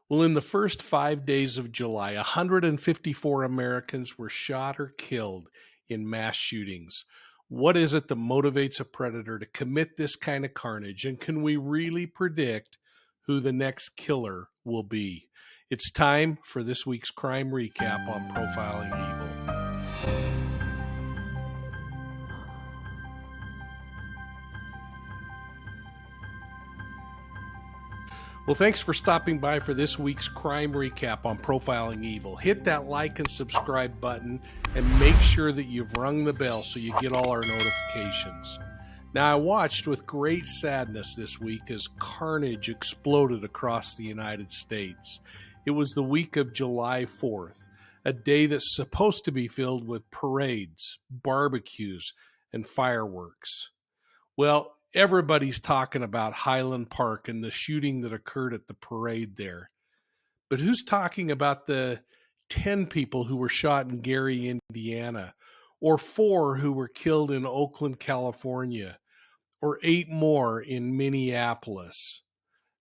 Well, in the first 5 days of July, 154 Americans were shot or killed in mass shootings. What is it that motivates a predator to commit this kind of carnage? And can we really predict who the next killer will be? It's time for this week's crime recap on Profiling Evil. Well, thanks for stopping by for this week's crime recap on Profiling Evil. Hit that like and subscribe button and make sure that you've rung the bell so you get all our notifications. Now, I watched with great sadness this week as carnage exploded across the United States. It was the week of July 4th, a day that's supposed to be filled with parades, barbecues, and fireworks. Well, everybody's talking about Highland Park and the shooting that occurred at the parade there. But who's talking about the 10 people who were shot in Gary, Indiana, or 4 who were killed in Oakland, California, or 8 more in Minneapolis?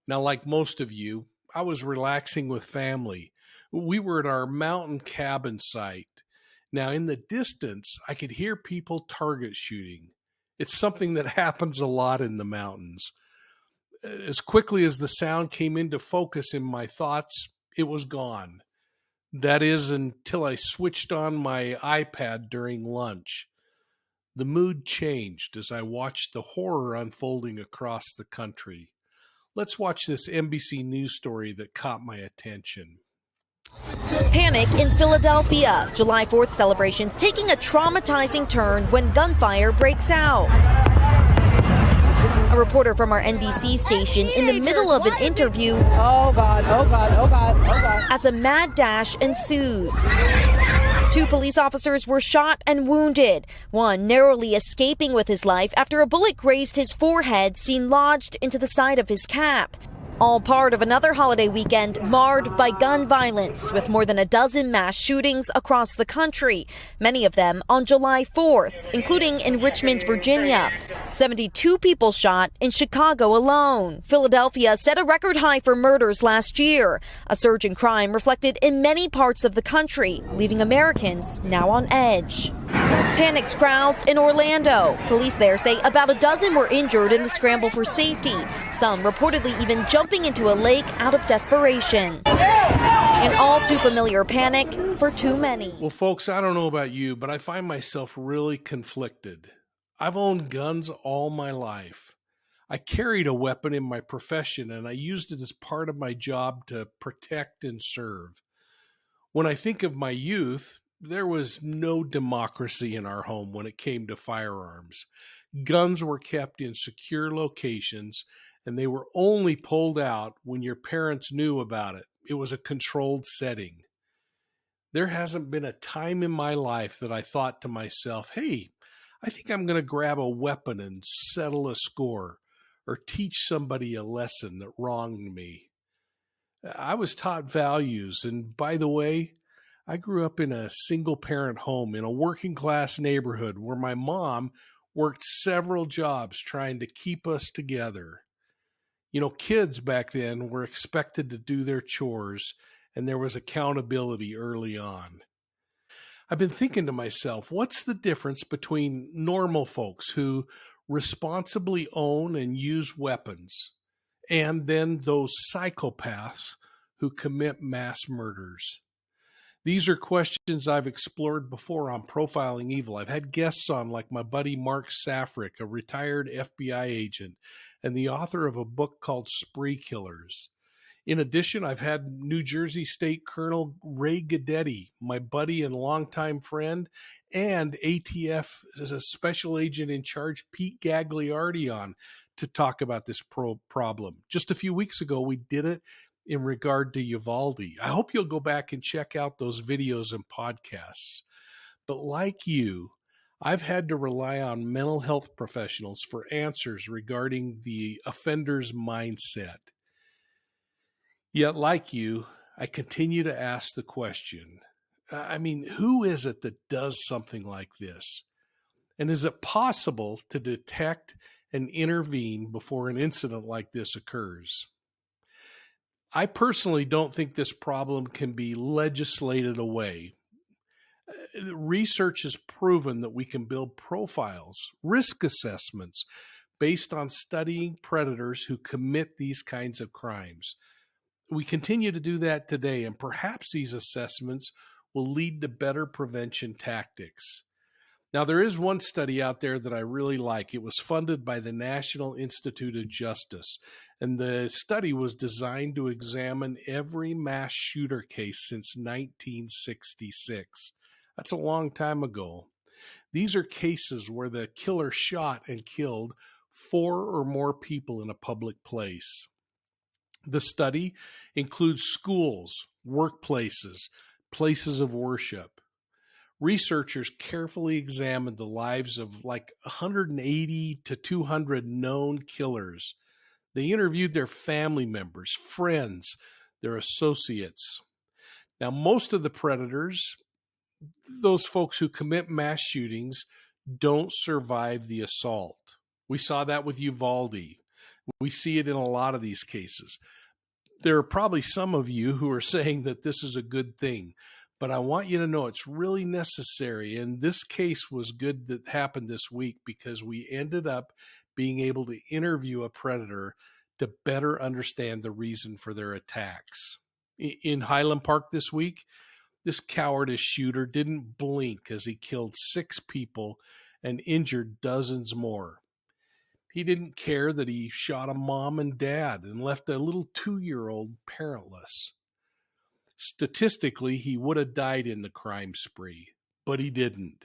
Now, like most of you, I was relaxing with family. We were at our mountain cabin site. Now, in the distance, I could hear people target shooting. It's something that happens a lot in the mountains. As quickly as the sound came into focus in my thoughts, it was gone. That is, until I switched on my iPad during lunch. The mood changed as I watched the horror unfolding across the country. Let's watch this NBC News story that caught my attention. Panic in Philadelphia. July 4th celebrations taking a traumatizing turn when gunfire breaks out. A reporter from our NBC station in the middle of an interview. Oh God, oh God, oh God, oh God. As a mad dash ensues. 2 police officers were shot and wounded, one narrowly escaping with his life after a bullet grazed his forehead, seen lodged into the side of his cap. All part of another holiday weekend marred by gun violence, with more than a dozen mass shootings across the country, many of them on July 4th, including in Richmond, Virginia. 72 people shot in Chicago alone. Philadelphia set a record high for murders last year. A surge in crime reflected in many parts of the country, leaving Americans now on edge. Panicked crowds in Orlando. Police there say about a dozen were injured in the scramble for safety, some reportedly even jumping into a lake out of desperation. An all too familiar panic for too many. Well, folks, I don't know about you, but I find myself really conflicted. I've owned guns all my life. I carried a weapon in my profession, and I used it as part of my job to protect and serve. When I think of my youth, there was no democracy in our home when it came to firearms. Guns were kept in secure locations, and they were only pulled out when your parents knew about it. It was a controlled setting. There hasn't been a time in my life that I thought to myself, hey, I think I'm going to grab a weapon and settle a score or teach somebody a lesson that wronged me. I was taught values, and by the way, I grew up in a single-parent home in a working-class neighborhood where my mom worked several jobs trying to keep us together. You know, kids back then were expected to do their chores, and there was accountability early on. I've been thinking to myself, what's the difference between normal folks who responsibly own and use weapons and then those psychopaths who commit mass murders? These are questions I've explored before on Profiling Evil. I've had guests on like my buddy Mark Safrick, a retired FBI agent and the author of a book called Spree Killers. In addition, I've had New Jersey State Colonel Ray Gadetti, my buddy and longtime friend, and ATF as a special agent in charge, Pete Gagliardi, on to talk about this problem. Just a few weeks ago, we did it in regard to Uvalde. I hope you'll go back and check out those videos and podcasts. But like you, I've had to rely on mental health professionals for answers regarding the offender's mindset. Yet, like you, I continue to ask the question, who is it that does something like this? And is it possible to detect and intervene before an incident like this occurs? I personally don't think this problem can be legislated away. Research has proven that we can build profiles, risk assessments based on studying predators who commit these kinds of crimes. We continue to do that today, and perhaps these assessments will lead to better prevention tactics. Now, there is one study out there that I really like. It was funded by the National Institute of Justice, and the study was designed to examine every mass shooter case since 1966. That's a long time ago. These are cases where the killer shot and killed 4 or more people in a public place. The study includes schools, workplaces, places of worship. Researchers carefully examined the lives of like 180 to 200 known killers. They interviewed their family members, friends, their associates. Now, most of the predators, those folks who commit mass shootings, don't survive the assault. We saw that with Uvalde. We see it in a lot of these cases. There are probably some of you who are saying that this is a good thing, but I want you to know it's really necessary. And this case was good that happened this week because we ended up being able to interview a predator to better understand the reason for their attacks. In Highland Park this week, this cowardice shooter didn't blink as he killed 6 people and injured dozens more. He didn't care that he shot a mom and dad and left a little 2-year-old parentless. Statistically, he would have died in the crime spree, but he didn't.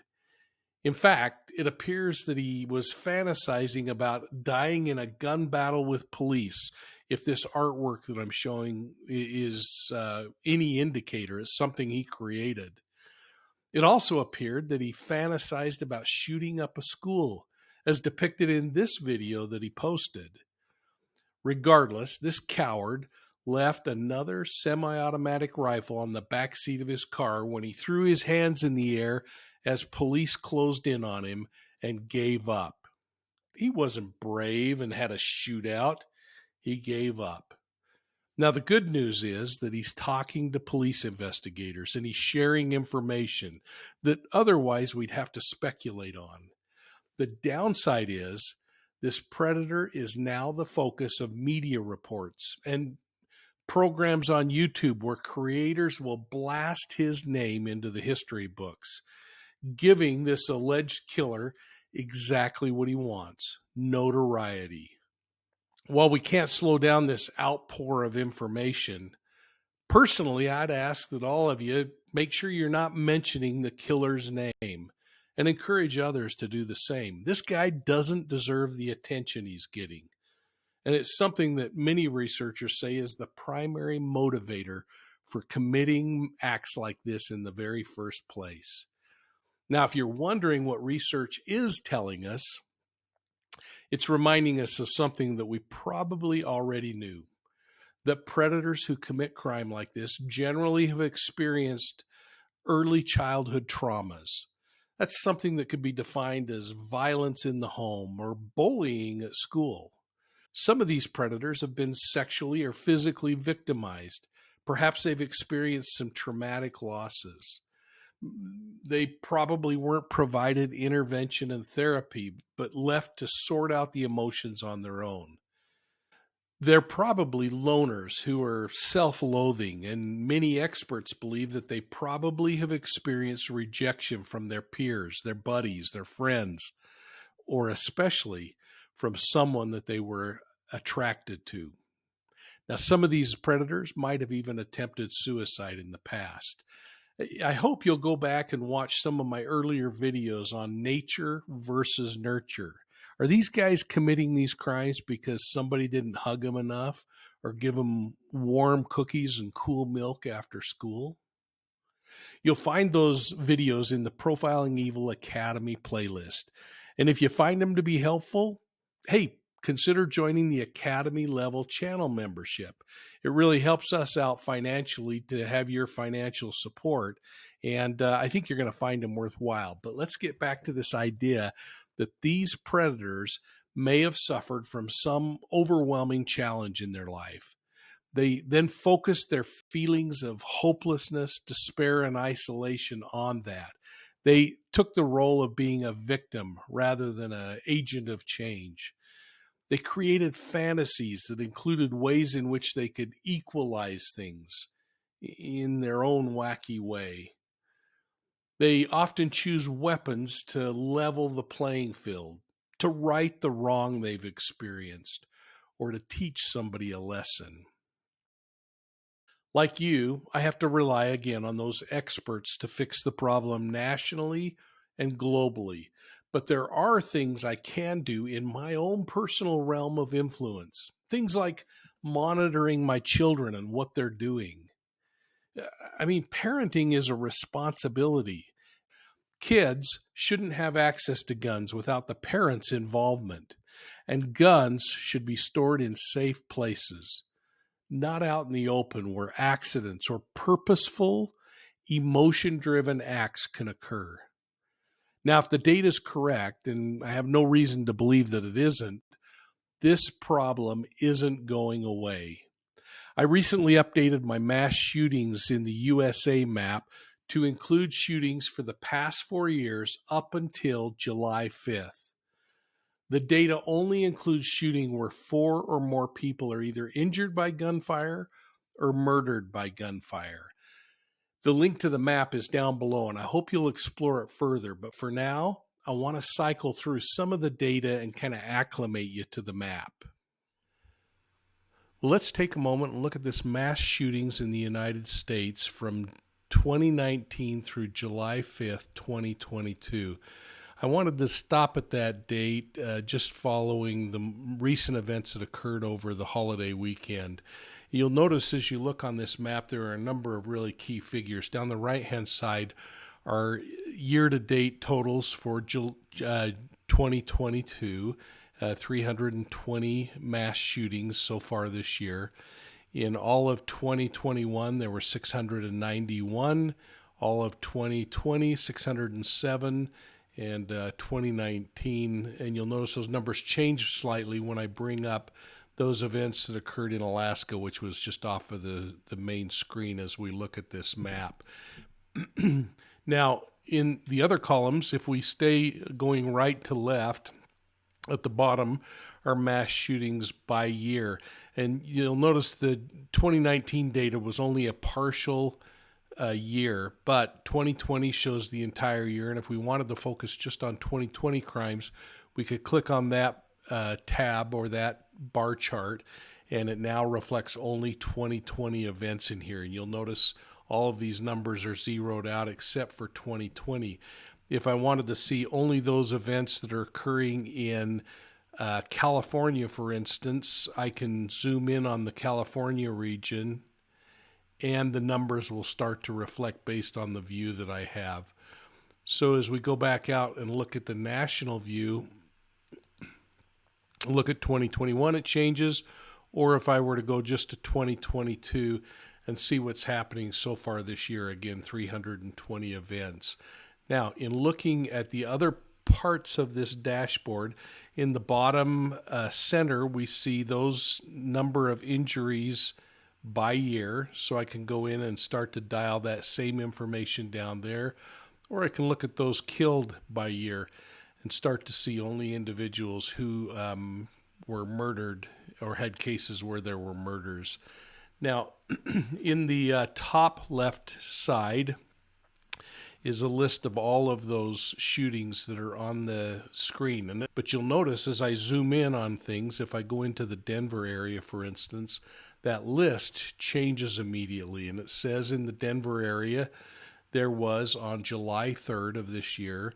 In fact, it appears that he was fantasizing about dying in a gun battle with police. If this artwork that I'm showing is any indicator, it's something he created. It also appeared that he fantasized about shooting up a school, as depicted in this video that he posted. Regardless, this coward left another semi-automatic rifle on the back seat of his car when he threw his hands in the air as police closed in on him and gave up. He wasn't brave and had a shootout. He gave up. Now, the good news is that he's talking to police investigators and he's sharing information that otherwise we'd have to speculate on. The downside is this predator is now the focus of media reports and programs on YouTube where creators will blast his name into the history books, giving this alleged killer exactly what he wants: notoriety. While we can't slow down this outpour of information, personally, I'd ask that all of you make sure you're not mentioning the killer's name and encourage others to do the same. This guy doesn't deserve the attention he's getting. And it's something that many researchers say is the primary motivator for committing acts like this in the very first place. Now, if you're wondering what research is telling us, it's reminding us of something that we probably already knew: that predators who commit crime like this generally have experienced early childhood traumas. That's something that could be defined as violence in the home or bullying at school. Some of these predators have been sexually or physically victimized. Perhaps they've experienced some traumatic losses. They probably weren't provided intervention and therapy, but left to sort out the emotions on their own. They're probably loners who are self-loathing, and many experts believe that they probably have experienced rejection from their peers, their buddies, their friends, or especially from someone that they were attracted to. Now, some of these predators might have even attempted suicide in the past. I hope you'll go back and watch some of my earlier videos on nature versus nurture. Are these guys committing these crimes because somebody didn't hug them enough or give them warm cookies and cool milk after school? You'll find those videos in the Profiling Evil Academy playlist. And if you find them to be helpful, hey, consider joining the Academy level channel membership. It really helps us out financially to have your financial support. And I think you're going to find them worthwhile. But let's get back to this idea that these predators may have suffered from some overwhelming challenge in their life. They then focused their feelings of hopelessness, despair, and isolation on that. They took the role of being a victim rather than an agent of change. They created fantasies that included ways in which they could equalize things in their own wacky way. They often choose weapons to level the playing field, to right the wrong they've experienced, or to teach somebody a lesson. Like you, I have to rely again on those experts to fix the problem nationally and globally. But there are things I can do in my own personal realm of influence. Things like monitoring my children and what they're doing. I mean, parenting is a responsibility. Kids shouldn't have access to guns without the parents' involvement. And guns should be stored in safe places, not out in the open where accidents or purposeful, emotion driven acts can occur. Now, if the data is correct, and I have no reason to believe that it isn't, this problem isn't going away. I recently updated my mass shootings in the USA map to include shootings for the past 4 years up until July 5th. The data only includes shooting where 4 or more people are either injured by gunfire or murdered by gunfire. The link to the map is down below, and I hope you'll explore it further. But for now, I want to cycle through some of the data and kind of acclimate you to the map. Well, let's take a moment and look at this mass shootings in the United States from 2019 through July 5th, 2022. I wanted to stop at that date just following the recent events that occurred over the holiday weekend. You'll notice as you look on this map, there are a number of really key figures. Down the right-hand side are year-to-date totals for 2022, 320 mass shootings so far this year. In all of 2021, there were 691. All of 2020, 607. And 2019, and you'll notice those numbers change slightly when I bring up those events that occurred in Alaska, which was just off of the main screen as we look at this map. Now, in the other columns, if we stay going right to left, at the bottom are mass shootings by year. And you'll notice the 2019 data was only a partial year, but 2020 shows the entire year. And if we wanted to focus just on 2020 crimes, we could click on that tab or that bar chart, and it now reflects only 2020 events in here. And you'll notice all of these numbers are zeroed out except for 2020. If I wanted to see only those events that are occurring in California, for instance, I can zoom in on the California region, and the numbers will start to reflect based on the view that I have. So as we go back out and look at the national view, look at 2021, it changes. Or if I were to go just to 2022 and see what's happening so far this year, again, 320 events. Now, in looking at the other parts of this dashboard, in the bottom center, we see those number of injuries by year, so I can go in and start to dial that same information down there, or I can look at those killed by year and start to see only individuals who were murdered or had cases where there were murders. Now, in the top left side is a list of all of those shootings that are on the screen. But you'll notice as I zoom in on things, if I go into the Denver area, for instance, that list changes immediately. And it says in the Denver area, there was on July 3rd of this year,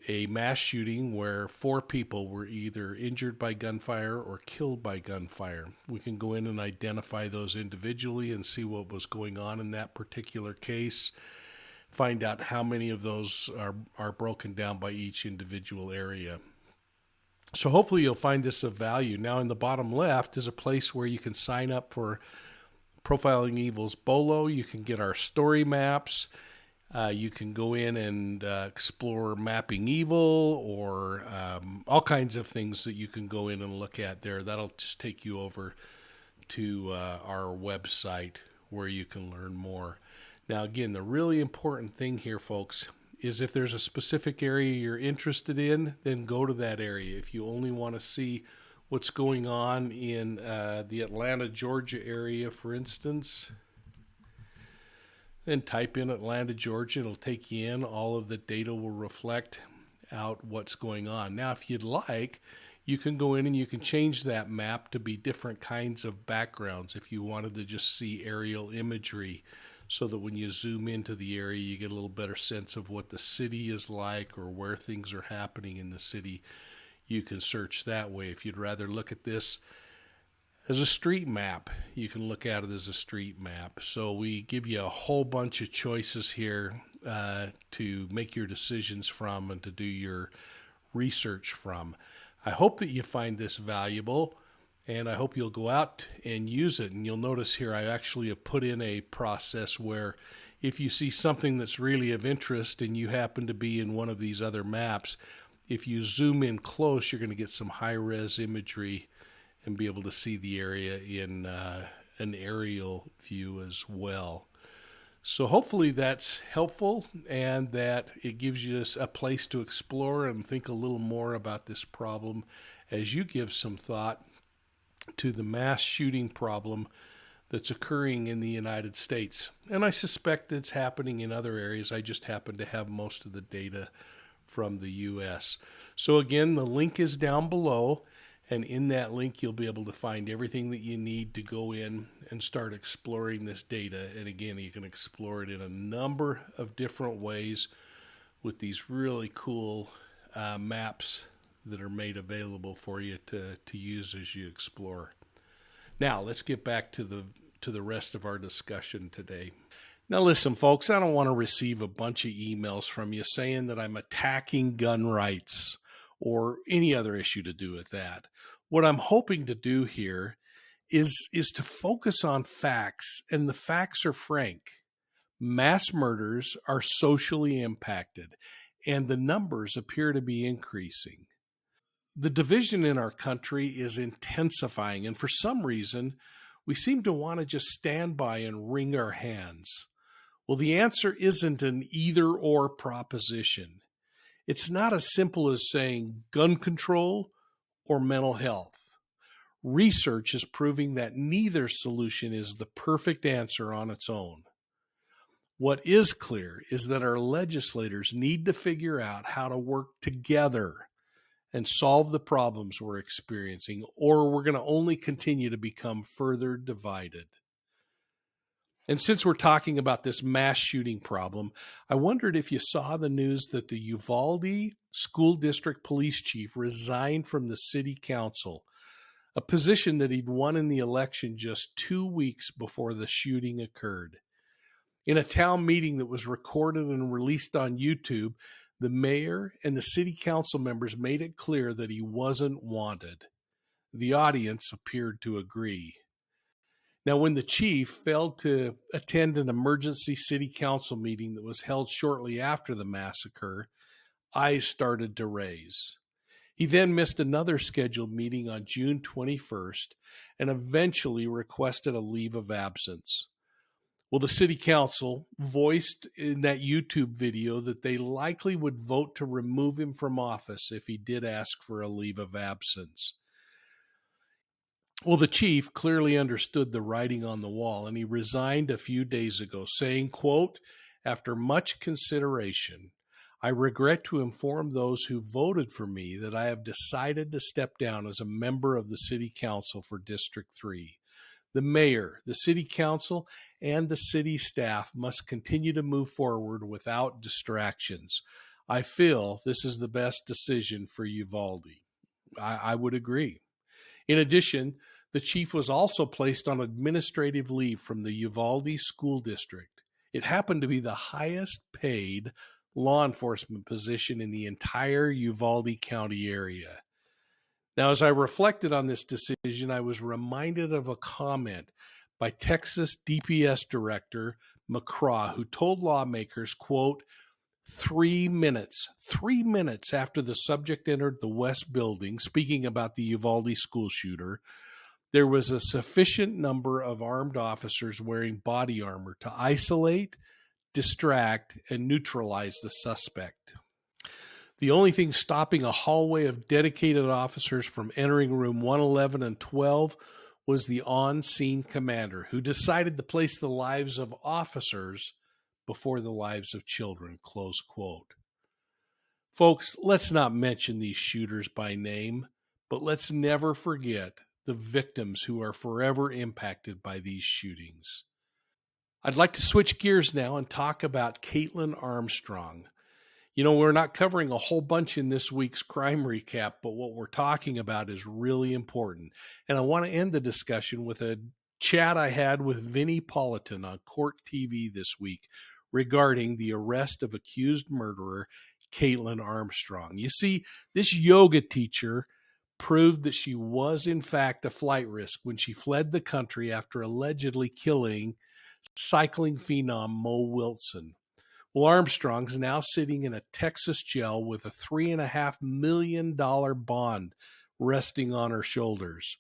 a mass shooting where 4 people were either injured by gunfire or killed by gunfire. We can go in and identify those individually and see what was going on in that particular case, find out how many of those are broken down by each individual area. So hopefully you'll find this of value. Now in the bottom left is a place where you can sign up for Profiling Evil's B.O.L.O. You can get our story maps. You can go in and explore Mapping Evil, or all kinds of things that you can go in and look at there. That'll just take you over to our website where you can learn more. Now, again, the really important thing here, folks, is if there's a specific area you're interested in, then go to that area. If you only want to see what's going on in the Atlanta, Georgia area, for instance, then type in Atlanta, Georgia. It'll take you in. All of the data will reflect out what's going on. Now, if you'd like, you can go in and you can change that map to be different kinds of backgrounds if you wanted to just see aerial imagery, so that when you zoom into the area, you get a little better sense of what the city is like or where things are happening in the city. You can search that way. If you'd rather look at this as a street map, you can look at it as a street map. So we give you a whole bunch of choices here to make your decisions from and to do your research from. I hope that you find this valuable, and I hope you'll go out and use it. And you'll notice here I actually have put in a process where if you see something that's really of interest and you happen to be in one of these other maps, if you zoom in close, you're going to get some high-res imagery and be able to see the area in an aerial view as well. So hopefully that's helpful and that it gives you a place to explore and think a little more about this problem as you give some thought to the mass shooting problem that's occurring in the United States. And I suspect it's happening in other areas. I just happen to have most of the data from the U.S. So again, the link is down below. And in that link, you'll be able to find everything that you need to go in and start exploring this data. And again, you can explore it in a number of different ways with these really cool maps that are made available for you to use as you explore. Now, let's get back to the rest of our discussion today. Now, listen, folks, I don't want to receive a bunch of emails from you saying that I'm attacking gun rights or any other issue to do with that. What I'm hoping to do here is to focus on facts, and the facts are frank. Mass murders are socially impacted, and the numbers appear to be increasing. The division in our country is intensifying, and for some reason, we seem to want to just stand by and wring our hands. Well, the answer isn't an either-or proposition. It's not as simple as saying gun control or mental health. Research is proving that neither solution is the perfect answer on its own. What is clear is that our legislators need to figure out how to work together and solve the problems we're experiencing, or we're going to only continue to become further divided. And since we're talking about this mass shooting problem, I wondered if you saw the news that the Uvalde School District Police Chief resigned from the city council, a position that he'd won in the election just 2 weeks before the shooting occurred. In a town meeting that was recorded and released on YouTube, the mayor and the city council members made it clear that he wasn't wanted. The audience appeared to agree. Now, when the chief failed to attend an emergency city council meeting that was held shortly after the massacre, eyes started to raise. He then missed another scheduled meeting on June 21st and eventually requested a leave of absence. Well, the city council voiced in that YouTube video that they likely would vote to remove him from office if he did ask for a leave of absence. Well, the chief clearly understood the writing on the wall, and he resigned a few days ago, saying, quote, "After much consideration, I regret to inform those who voted for me that I have decided to step down as a member of the City Council for District 3. The mayor, the City Council, and the city staff must continue to move forward without distractions. I feel this is the best decision for Uvalde." I would agree. In addition, the chief was also placed on administrative leave from the Uvalde School District. It happened to be the highest paid law enforcement position in the entire Uvalde County area. Now, as I reflected on this decision, I was reminded of a comment by Texas DPS Director McCraw, who told lawmakers, quote, 3 minutes after the subject entered the West Building, speaking about the Uvalde school shooter, There was a sufficient number of armed officers wearing body armor to isolate, distract, and neutralize the suspect. The only thing stopping a hallway of dedicated officers from entering room 111 and 12 was the on-scene commander, who decided to place the lives of officers before the lives of children, close quote. Folks, let's not mention these shooters by name, but let's never forget the victims who are forever impacted by these shootings. I'd like to switch gears now and talk about Caitlin Armstrong. You know, we're not covering a whole bunch in this week's crime recap, but what we're talking about is really important. And I want to end the discussion with a chat I had with Vinnie Politan on Court TV this week regarding the arrest of accused murderer Caitlin Armstrong. You see, this yoga teacher proved that she was in fact a flight risk when she fled the country after allegedly killing cycling phenom Mo Wilson. Well, Armstrong's now sitting in a Texas jail with a $3.5 million bond resting on her shoulders.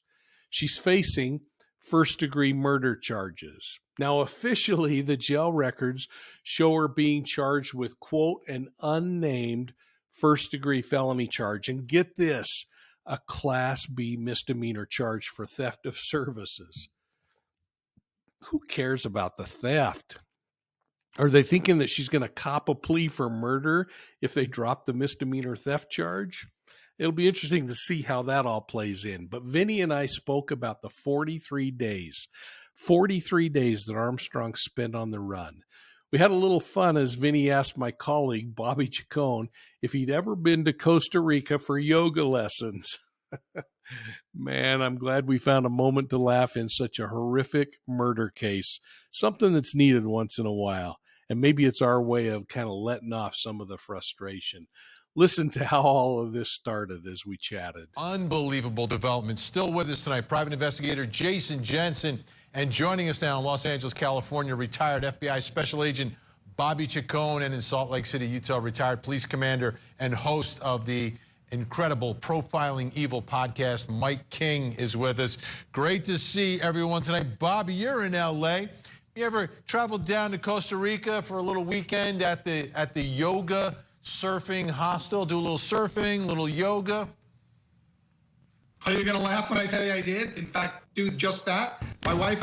She's facing first-degree murder charges. Now, officially, the jail records show her being charged with, quote, an unnamed first-degree felony charge. And get this, a Class B misdemeanor charge for theft of services. Who cares about the theft? Are they thinking that she's going to cop a plea for murder if they drop the misdemeanor theft charge? It'll be interesting to see how that all plays in. But Vinny and I spoke about the 43 days that Armstrong spent on the run. We had a little fun as Vinny asked my colleague, Bobby Chacon, if he'd ever been to Costa Rica for yoga lessons. Man, I'm glad we found a moment to laugh in such a horrific murder case, something that's needed once in a while. And maybe it's our way of kind of letting off some of the frustration. Listen to how all of this started as we chatted. Unbelievable development. Still with us tonight, private investigator Jason Jensen. And joining us now in Los Angeles, California, retired FBI Special Agent Bobby Chacon, and in Salt Lake City, Utah, retired police commander and host of the incredible Profiling Evil podcast, Mike King, is with us. Great to see everyone tonight. Bobby, you're in L.A. You ever traveled down to Costa Rica for a little weekend at the yoga surfing hostel? Do a little surfing, little yoga? Are you going to laugh when I tell you I did? In fact, do just that. My wife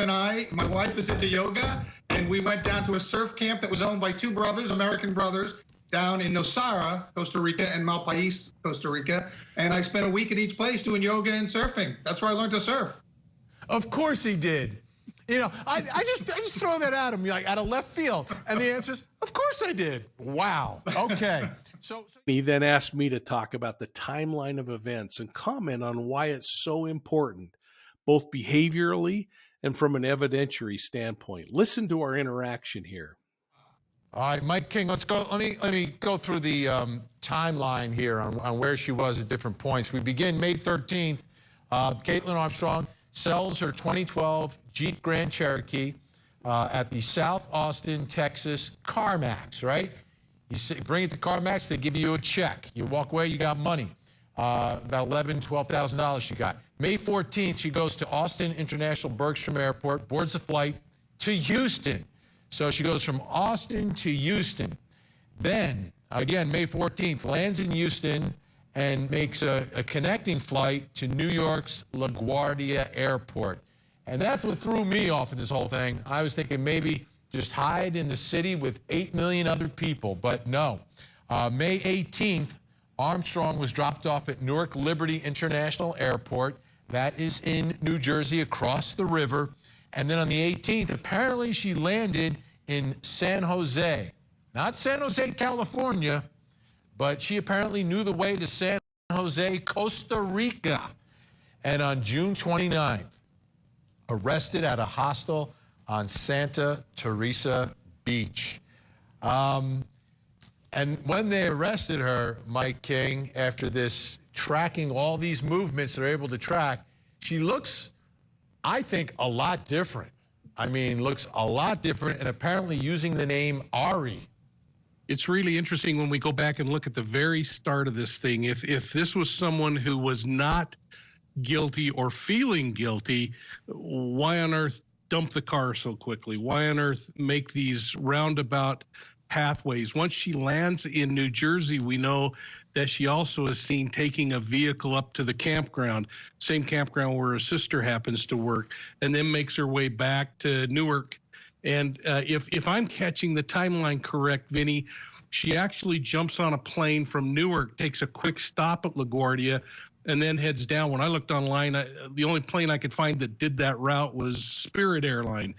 is into yoga, and we went down to a surf camp that was owned by two brothers, American brothers, down in Nosara, Costa Rica, and Malpais, Costa Rica. And I spent a week at each place doing yoga and surfing. That's where I learned to surf. Of course he did. You know, I just throw that at him, like out of left field. And the answer is, of course I did. Wow. Okay. So he then asked me to talk about the timeline of events and comment on why it's so important, both behaviorally and from an evidentiary standpoint. Listen to our interaction here. All right, Mike King, let's go. Let me go through the timeline here on where she was at different points. We begin May 13th. Caitlin Armstrong sells her 2012 Jeep Grand Cherokee at the South Austin, Texas CarMax, right? You bring it to CarMax, they give you a check. You walk away, you got money. About $11,000, $12,000 she got. May 14th, she goes to Austin International Bergstrom Airport, boards a flight to Houston. So she goes from Austin to Houston. Then, again, May 14th, lands in Houston and makes a connecting flight to New York's LaGuardia Airport. And that's what threw me off in this whole thing. I was thinking maybe just hide in the city with 8 million other people, but no. May 18th, Armstrong was dropped off at Newark Liberty International Airport. That is in New Jersey, across the river. And then on the 18th, apparently she landed in San Jose. Not San Jose, California, but she apparently knew the way to San Jose, Costa Rica. And on June 29th, arrested at a hostel on Santa Teresa Beach. And when they arrested her, Mike King, after this tracking all these movements they're able to track, she looks, I think, a lot different. I mean, looks a lot different, and apparently using the name Ari. It's really interesting when we go back and look at the very start of this thing. If this was someone who was not guilty or feeling guilty, why on earth dump the car so quickly? Why on earth make these roundabout pathways? Once she lands in New Jersey, we know that she also is seen taking a vehicle up to the campground, same campground where her sister happens to work, and then makes her way back to Newark. And if I'm catching the timeline correct, Vinny, she actually jumps on a plane from Newark, takes a quick stop at LaGuardia, and then heads down. When I looked online, the only plane I could find that did that route was Spirit Airline,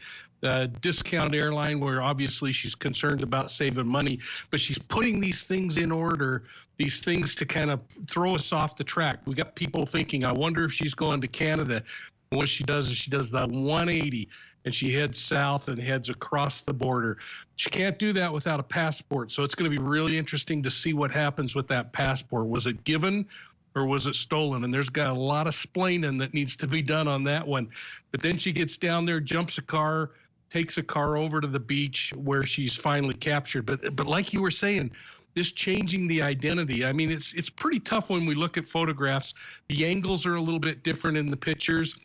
discount airline, where obviously she's concerned about saving money, but she's putting these things in order, these things to kind of throw us off the track. We got people thinking, I wonder if she's going to Canada. And what she does is she does the 180 and she heads south and heads across the border. She can't do that without a passport. So it's going to be really interesting to see what happens with that passport. Was it given or was it stolen? And there's got a lot of splaining that needs to be done on that one. But then she gets down there, jumps a car, takes a car over to the beach where she's finally captured. But like you were saying, this changing the identity, I mean, it's pretty tough when we look at photographs. The angles are a little bit different in the pictures,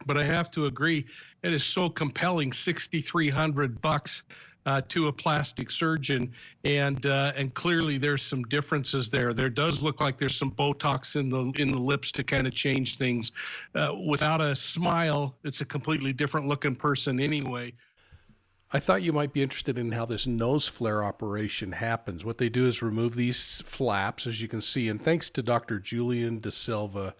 but I have to agree, it is so compelling, $6,300 to a plastic surgeon, and clearly there's some differences there. There does look like there's some Botox in the lips to kind of change things. Without a smile, it's a completely different looking person anyway. I thought you might be interested in how this nose flare operation happens. What they do is remove these flaps, as you can see, and thanks to Dr. Julian De Silva.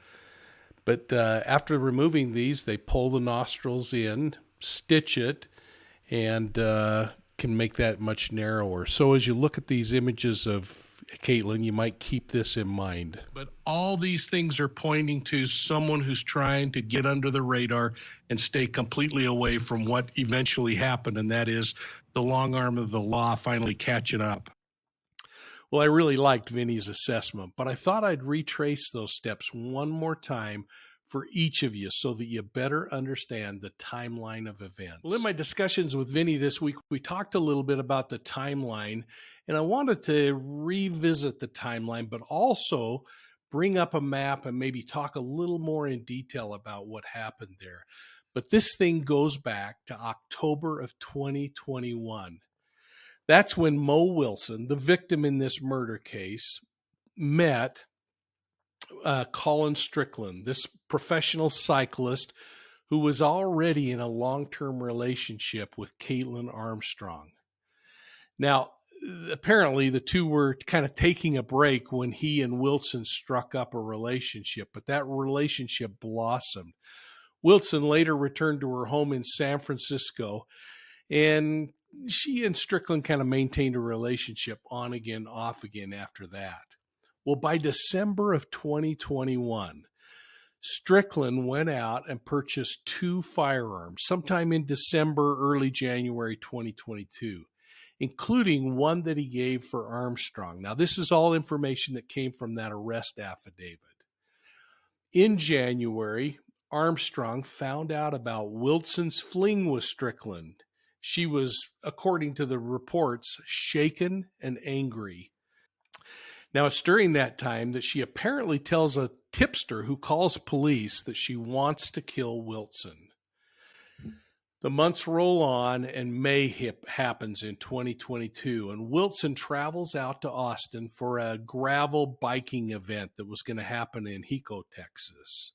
But after removing these, they pull the nostrils in, stitch it, and can make that much narrower. So as you look at these images of Caitlin, you might keep this in mind. But all these things are pointing to someone who's trying to get under the radar and stay completely away from what eventually happened, and that is the long arm of the law finally catching up. Well, I really liked Vinny's assessment, but I thought I'd retrace those steps one more time for each of you so that you better understand the timeline of events. Well, in my discussions with Vinny this week, we talked a little bit about the timeline, and I wanted to revisit the timeline, but also bring up a map and maybe talk a little more in detail about what happened there. But this thing goes back to October of 2021. That's when Mo Wilson, the victim in this murder case, met Colin Strickland, this professional cyclist who was already in a long-term relationship with Caitlin Armstrong. Now, apparently the two were kind of taking a break when he and Wilson struck up a relationship, but that relationship blossomed. Wilson later returned to her home in San Francisco, and she and Strickland kind of maintained a relationship on again, off again after that. Well, by December of 2021, Strickland went out and purchased 2 firearms sometime in December, early January 2022, including one that he gave for Armstrong. Now, this is all information that came from that arrest affidavit. In January, Armstrong found out about Wilson's fling with Strickland. She was, according to the reports, shaken and angry. Now, it's during that time that she apparently tells a tipster who calls police that she wants to kill Wilson. The months roll on, and May happens in 2022, and Wilson travels out to Austin for a gravel biking event that was going to happen in Rica, Texas.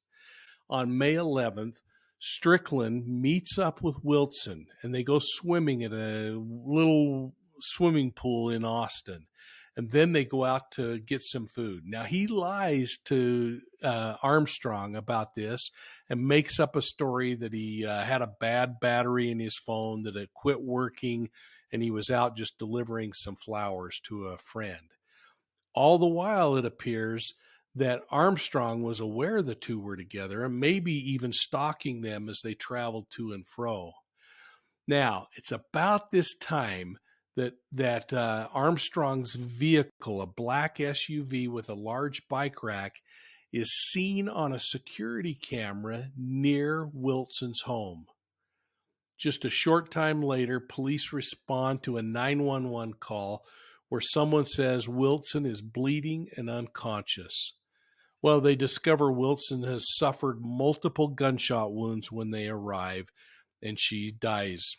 On May 11th, Strickland meets up with Wilson, and they go swimming at a little swimming pool in Austin. And then they go out to get some food. Now, he lies to Armstrong about this and makes up a story that he had a bad battery in his phone, that it quit working, and he was out just delivering some flowers to a friend. All the while, it appears that Armstrong was aware the two were together and maybe even stalking them as they traveled to and fro. Now, it's about this time that Armstrong's vehicle, a black SUV with a large bike rack, is seen on a security camera near Wilson's home. Just a short time later, police respond to a 911 call where someone says Wilson is bleeding and unconscious. Well, they discover Wilson has suffered multiple gunshot wounds when they arrive, and she dies.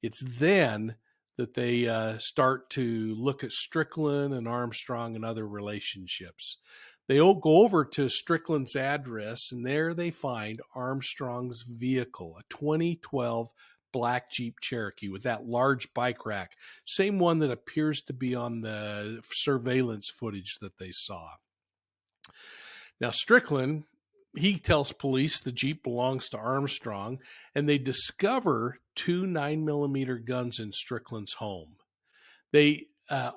It's then that they start to look at Strickland and Armstrong and other relationships. They all go over to Strickland's address, and there they find Armstrong's vehicle, a 2012 black Jeep Cherokee with that large bike rack, same one that appears to be on the surveillance footage that they saw. Now, Strickland, he tells police the Jeep belongs to Armstrong, and they discover two 9mm guns in Strickland's home. They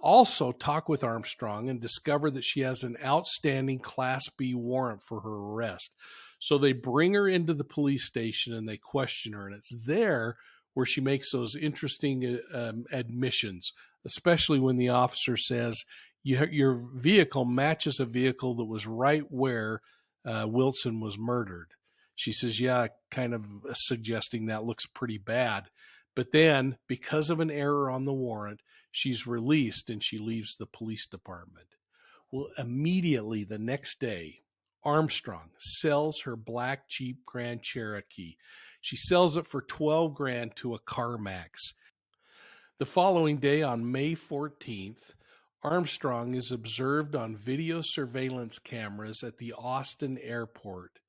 also talk with Armstrong and discover that she has an outstanding Class B warrant for her arrest. So they bring her into the police station and they question her, and it's there where she makes those interesting admissions, especially when the officer says, your vehicle matches a vehicle that was right where Wilson was murdered. She says, yeah, kind of suggesting that looks pretty bad. But then, because of an error on the warrant, she's released and she leaves the police department. Well, immediately the next day, Armstrong sells her black Jeep Grand Cherokee. She sells it for $12,000 to a CarMax. The following day, on May 14th, Armstrong is observed on video surveillance cameras at the Austin airport.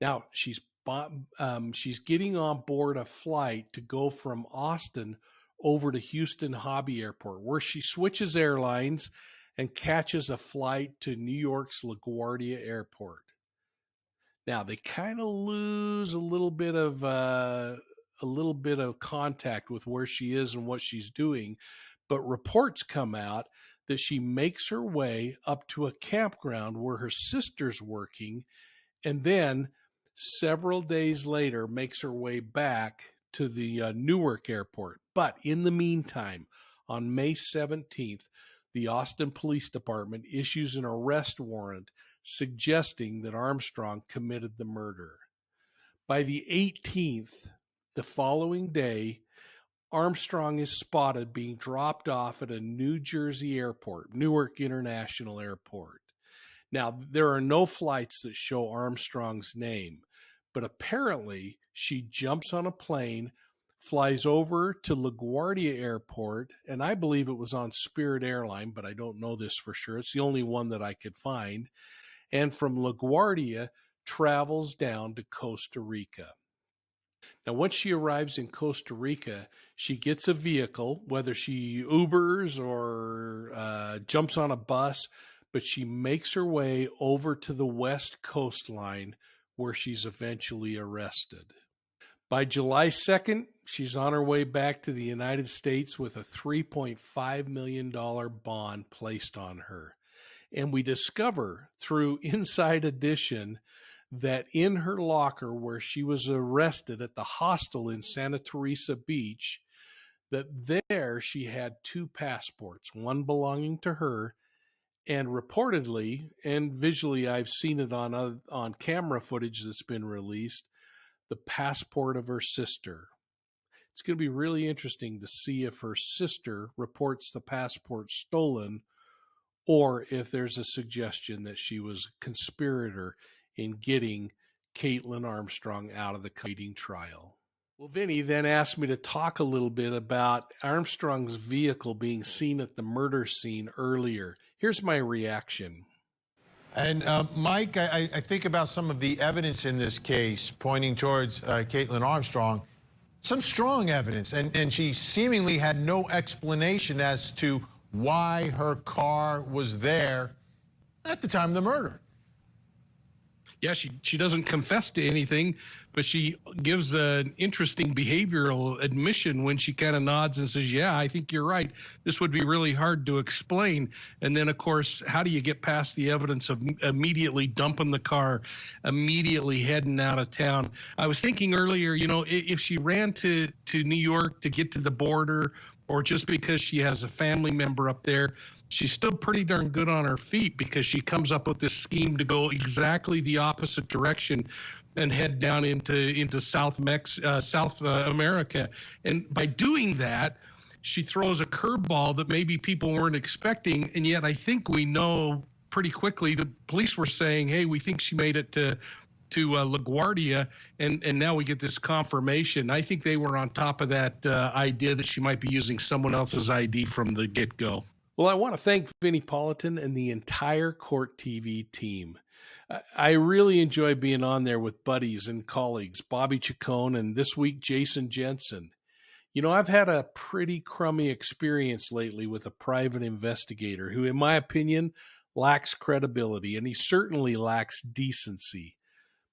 Now, she's getting on board a flight to go from Austin over to Houston Hobby Airport, where she switches airlines and catches a flight to New York's LaGuardia Airport. Now, they kind of lose a little bit of contact with where she is and what she's doing, but reports come out that she makes her way up to a campground where her sister's working, and then several days later makes her way back to the Newark airport. But in the meantime, on May 17th, the Austin Police Department issues an arrest warrant suggesting that Armstrong committed the murder. By the 18th, the following day, Armstrong is spotted being dropped off at a New Jersey airport, Newark International Airport. Now, there are no flights that show Armstrong's name, but apparently she jumps on a plane, flies over to LaGuardia Airport, and I believe it was on Spirit Airline, but I don't know this for sure. It's the only one that I could find. And from LaGuardia, travels down to Costa Rica. Now, once she arrives in Costa Rica, she gets a vehicle, whether she Ubers or jumps on a bus, but she makes her way over to the west coastline where she's eventually arrested. By July 2nd, she's on her way back to the United States with a $3.5 million bond placed on her. And we discover through Inside Edition that in her locker where she was arrested at the hostel in Santa Teresa Beach, that there she had two passports, one belonging to her, and reportedly, and visually I've seen it on camera footage that's been released, the passport of her sister. It's going to be really interesting to see if her sister reports the passport stolen or if there's a suggestion that she was a conspirator in getting Caitlin Armstrong out of the competing trial. Well, Vinny then asked me to talk a little bit about Armstrong's vehicle being seen at the murder scene earlier. Here's my reaction. And Mike, I think about some of the evidence in this case pointing towards Caitlin Armstrong, some strong evidence, and she seemingly had no explanation as to why her car was there at the time of the murder. Yeah, she doesn't confess to anything, but she gives an interesting behavioral admission when she kind of nods and says, yeah, I think you're right. This would be really hard to explain. And then, of course, how do you get past the evidence of immediately dumping the car, immediately heading out of town? I was thinking earlier, you know, if she ran to New York to get to the border, or just because she has a family member up there, she's still pretty darn good on her feet because she comes up with this scheme to go exactly the opposite direction and head down into South America. And by doing that, she throws a curveball that maybe people weren't expecting. And yet I think we know pretty quickly. The police were saying, hey, we think she made it to LaGuardia, and now we get this confirmation. I think they were on top of that idea that she might be using someone else's ID from the get-go. Well, I want to thank Vinnie Politan and the entire Court TV team. I really enjoy being on there with buddies and colleagues, Bobby Chacon and this week Jason Jensen. You know, I've had a pretty crummy experience lately with a private investigator who, in my opinion, lacks credibility, and he certainly lacks decency.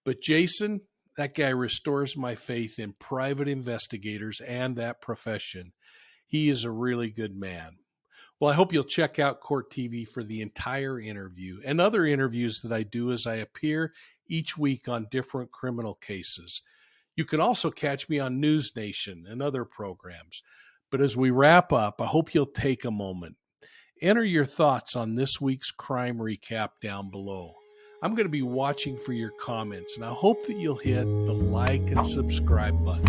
But Jason, that guy restores my faith in private investigators and that profession. He is a really good man. Well, I hope you'll check out Court TV for the entire interview and other interviews that I do as I appear each week on different criminal cases. You can also catch me on News Nation and other programs. But as we wrap up, I hope you'll take a moment. Enter your thoughts on this week's crime recap down below. I'm going to be watching for your comments, and I hope that you'll hit the like and subscribe button.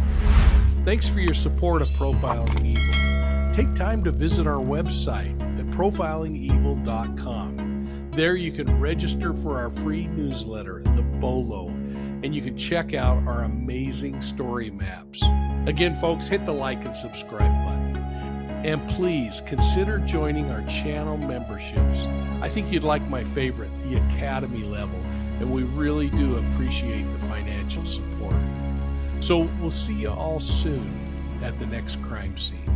Thanks for your support of Profiling Evil. Take time to visit our website at profilingevil.com. There you can register for our free newsletter, the B.O.L.O, and you can check out our amazing story maps. Again, folks, hit the like and subscribe button. And please consider joining our channel memberships. I think you'd like my favorite, the Academy level, and we really do appreciate the financial support. So we'll see you all soon at the next crime scene.